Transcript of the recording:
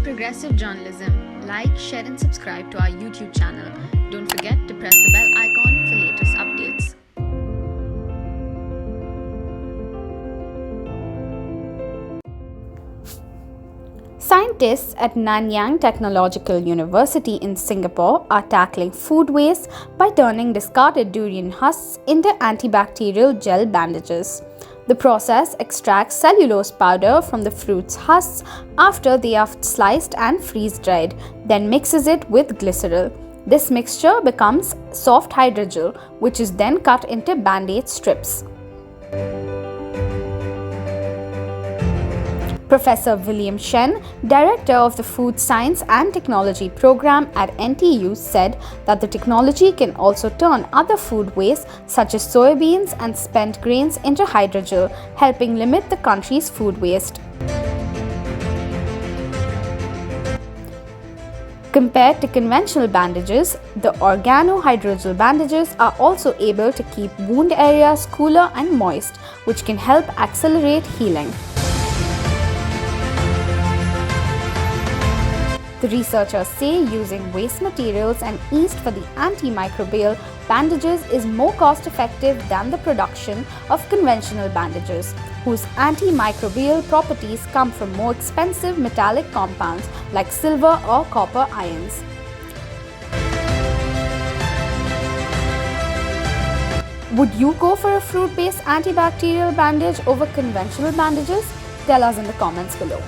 progressive journalism, like, share, and subscribe to our YouTube channel. Don't forget to press the bell icon for latest updates. Scientists at Nanyang Technological University in Singapore are tackling food waste by turning discarded durian husks into antibacterial gel bandages. The process extracts cellulose powder from the fruit's husks after they are sliced and freeze-dried, then mixes it with glycerol. This mixture becomes soft hydrogel, which is then cut into band-aid strips. Professor William Shen, director of the Food Science and Technology program at NTU, said that the technology can also turn other food waste such as soybeans and spent grains into hydrogel, helping limit the country's food waste. Compared to conventional bandages, the organohydrogel bandages are also able to keep wound areas cooler and moist, which can help accelerate healing. The researchers say using waste materials and yeast for the antimicrobial bandages is more cost-effective than the production of conventional bandages, whose antimicrobial properties come from more expensive metallic compounds like silver or copper ions. Would you go for a fruit-based antibacterial bandage over conventional bandages? Tell us in the comments below.